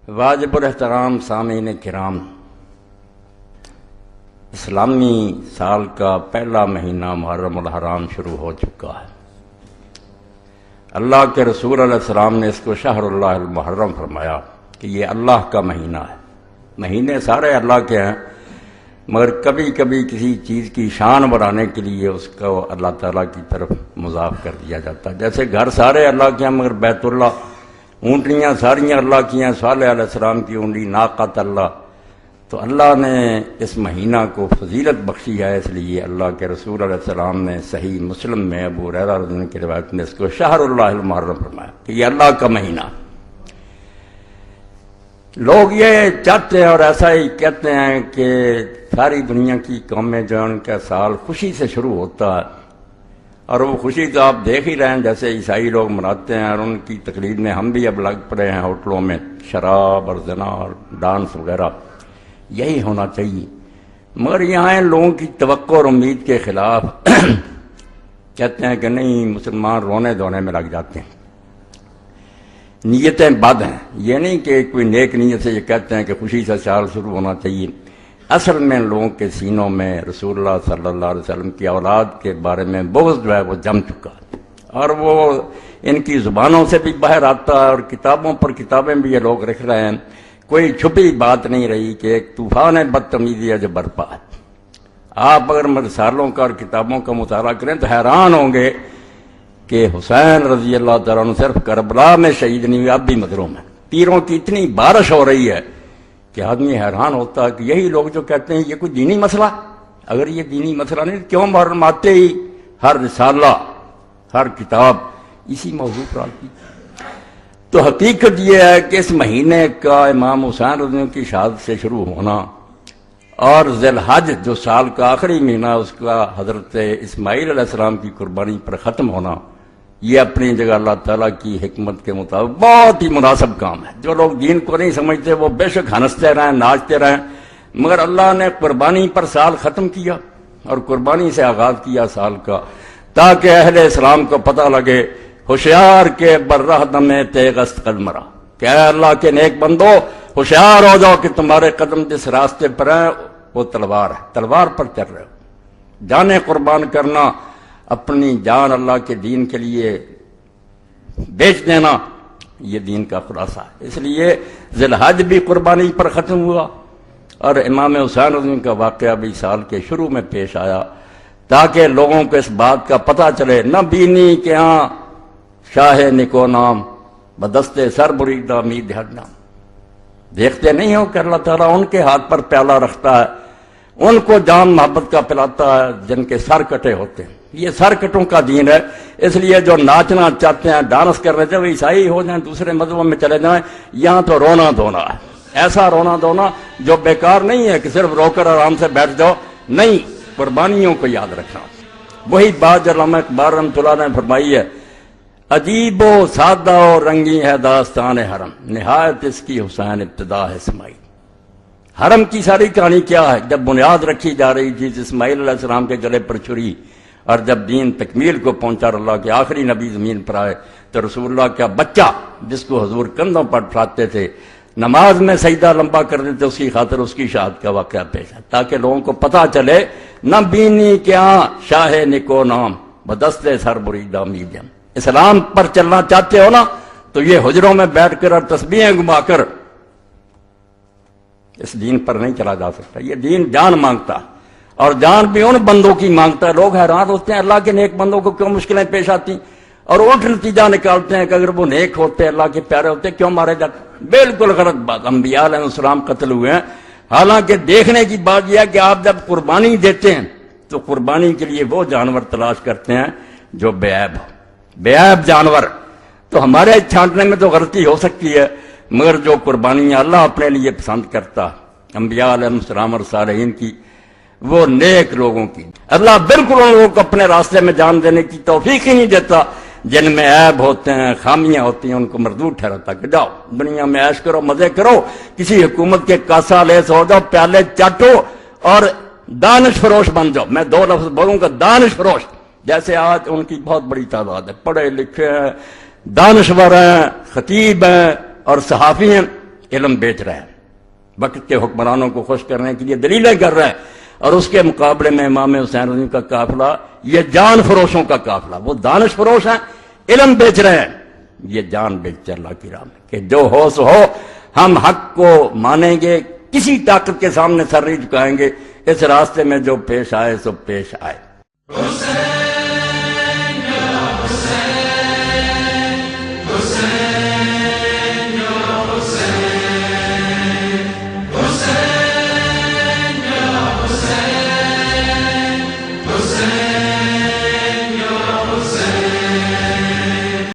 واجب الاحترام سامعین کرام، اسلامی سال کا پہلا مہینہ محرم الحرام شروع ہو چکا ہے۔ اللہ کے رسول علیہ السلام نے اس کو شہر اللہ المحرم فرمایا کہ یہ اللہ کا مہینہ ہے۔ مہینے سارے اللہ کے ہیں، مگر کبھی کبھی کسی چیز کی شان بڑھانے کے لیے اس کو اللہ تعالیٰ کی طرف مضاف کر دیا جاتا ہے۔ جیسے گھر سارے اللہ کے ہیں مگر بیت اللہ، اونٹنیاں ساریاں اللہ کی ہیں، صالح علیہ السلام کی اونٹی ناقۃ اللہ، تو اللہ نے اس مہینہ کو فضیلت بخشی ہے، اس لیے اللہ کے رسول علیہ السلام نے صحیح مسلم میں ابو ہریرہ رضی اللہ عنہ کی روایت میں اس کو شہر اللہ المحرم فرمایا کہ یہ اللہ کا مہینہ۔ لوگ یہ چاہتے ہیں اور ایسا ہی کہتے ہیں کہ ساری دنیا کی قومیں جو ان کا سال خوشی سے شروع ہوتا ہے، اور وہ خوشی تو آپ دیکھ ہی رہے ہیں جیسے عیسائی لوگ مناتے ہیں، اور ان کی تقلید میں ہم بھی اب لگ پڑے ہیں ہوٹلوں میں شراب اور زنا اور ڈانس وغیرہ۔ یہی ہونا چاہیے، مگر یہاں ان لوگوں کی توقع اور امید کے خلاف کہتے ہیں کہ نہیں، مسلمان رونے دھونے میں لگ جاتے ہیں، نیتیں بد ہیں۔ یہ نہیں کہ کوئی نیک نیت سے یہ کہتے ہیں کہ خوشی سے سال شروع ہونا چاہیے، اصل میں ان لوگوں کے سینوں میں رسول اللہ صلی اللہ علیہ وسلم کی اولاد کے بارے میں بغض جو ہے وہ جم چکا ہے، اور وہ ان کی زبانوں سے بھی باہر آتا ہے، اور کتابوں پر کتابیں بھی یہ لوگ لکھ رہے ہیں۔ کوئی چھپی بات نہیں رہی کہ ایک طوفان بدتمیزی ہے جو برپا ہے۔ آپ اگر رسالوں کا اور کتابوں کا مطالعہ کریں تو حیران ہوں گے کہ حسین رضی اللہ تعالیٰ عنہ صرف کربلا میں شہید نہیں ہوئے، اب بھی مظلوم ہیں۔ تیروں کی اتنی بارش ہو رہی ہے کہ آدمی حیران ہوتا ہے کہ یہی لوگ جو کہتے ہیں یہ کوئی دینی مسئلہ، اگر یہ دینی مسئلہ نہیں کیوں محرم آتے ہی ہر رسالہ ہر کتاب اسی موضوع پر آتی؟ تو حقیقت یہ ہے کہ اس مہینے کا امام حسین رضی اللہ عنہ کی شہادت سے شروع ہونا، اور ذی الحج جو سال کا آخری مہینہ اس کا حضرت اسماعیل علیہ السلام کی قربانی پر ختم ہونا، یہ اپنی جگہ اللہ تعالیٰ کی حکمت کے مطابق بہت ہی مناسب کام ہے۔ جو لوگ دین کو نہیں سمجھتے وہ بے شک ہنستے رہیں، ناچتے رہیں، مگر اللہ نے قربانی پر سال ختم کیا اور قربانی سے آغاز کیا سال کا، تاکہ اہل اسلام کو پتہ لگے ہوشیار کے برہ دم تیغست قدمرا، کہ اے اللہ کے نیک بندو ہوشیار ہو جاؤ کہ تمہارے قدم جس راستے پر ہیں وہ تلوار ہے، تلوار پر چل رہے ہو۔ جانیں قربان کرنا، اپنی جان اللہ کے دین کے لیے بیچ دینا، یہ دین کا خلاصہ ہے۔ اس لیے ذی الحج بھی قربانی پر ختم ہوا، اور امام حسین رضی اللہ عنہ کا واقعہ بھی سال کے شروع میں پیش آیا، تاکہ لوگوں کو اس بات کا پتہ چلے نہ بینی کہ ہاں شاہ نکو نام بدستے سر بریدہ امید ہر نام۔ دیکھتے نہیں ہو کہ اللہ تعالیٰ ان کے ہاتھ پر پیالہ رکھتا ہے، ان کو جام محبت کا پلاتا ہے جن کے سر کٹے ہوتے ہیں۔ یہ سر کٹوں کا دین ہے، اس لیے جو ناچنا چاہتے ہیں، ڈانس کر رہے تھے، وہ عیسائی ہو جائیں، دوسرے مذہبوں میں چلے جائیں، یہاں تو رونا دھونا ہے، ایسا رونا دھونا جو بیکار نہیں ہے کہ صرف رو کر آرام سے بیٹھ جاؤ، نہیں، قربانیوں کو یاد رکھنا۔ وہی بات جو علامہ اقبال رحمۃ اللہ نے فرمائی ہے، عجیب و سادہ و رنگی ہے داستان حرم، نہایت اس کی حسین ابتدا ہے اسماعیل۔ حرم کی ساری کہانی کیا ہے؟ جب بنیاد رکھی جا رہی تھی اسماعیل علیہ السلام کے گلے پر چھری، اور جب دین تکمیل کو پہنچا اور اللہ کے آخری نبی زمین پر آئے تو رسول اللہ کا بچہ جس کو حضور کندھوں پر اٹھاتے تھے، نماز میں سجدہ لمبا کر دیتے، اس کی خاطر اس کی شہادت کا واقعہ پیش ہے، تاکہ لوگوں کو پتہ چلے نہ بینی کیا شاہ نکو نام بدستے سر بریدہ امید۔ اسلام پر چلنا چاہتے ہو نا تو یہ حجروں میں بیٹھ کر اور تسبیحیں گما کر اس دین پر نہیں چلا جا سکتا۔ یہ دین جان مانگتا، اور جان بھی ان بندوں کی مانگتا ہے۔ لوگ حیران ہوتے ہیں اللہ کے نیک بندوں کو کیوں مشکلیں پیش آتی، اور الٹ نتیجہ نکالتے ہیں کہ اگر وہ نیک ہوتے، اللہ کے پیارے ہوتے، کیوں مارے جاتے۔ بالکل غلط بات۔ انبیاء علیہ السلام قتل ہوئے ہیں، حالانکہ دیکھنے کی بات یہ ہے کہ آپ جب قربانی دیتے ہیں تو قربانی کے لیے وہ جانور تلاش کرتے ہیں جو بے عیب ہو، بے عیب جانور۔ تو ہمارے چھانٹنے میں تو غلطی ہو سکتی ہے، مگر جو قربانیاں اللہ اپنے لیے پسند کرتا، انبیاء علیہ السلام اور صالحین کی، وہ نیک لوگوں کی، اللہ بالکل ان لوگوں کو اپنے راستے میں جان دینے کی توفیق ہی نہیں دیتا۔ جن میں عیب ہوتے ہیں، خامیاں ہوتی ہیں، ان کو مردود ٹھہراتا کہ جاؤ دنیا میں عیش کرو، مزے کرو، کسی حکومت کے کاسا لیس ہو جاؤ، پیالے چاٹو اور دانش فروش بن جاؤ۔ میں دو لفظ بولوں گا، دانش فروش۔ جیسے آج ان کی بہت بڑی تعداد ہے، پڑھے لکھے ہیں، دانشور ہیں، خطیب ہیں اور صحافی ہیں، علم بیچ رہا ہے، وقت کے حکمرانوں کو خوش کرنے کے لیے دلیلیں کر رہا ہے، اور اس کے مقابلے میں امام حسین رضی کا قافلہ یہ جان فروشوں کا قافلہ، وہ دانش فروش ہیں، علم بیچ رہے ہیں، یہ جان بیچ اللہ کی راہ میں کہ جو ہو سو ہو، ہم حق کو مانیں گے، کسی طاقت کے سامنے سر نہیں جھکائیں گے، اس راستے میں جو پیش آئے سو پیش آئے۔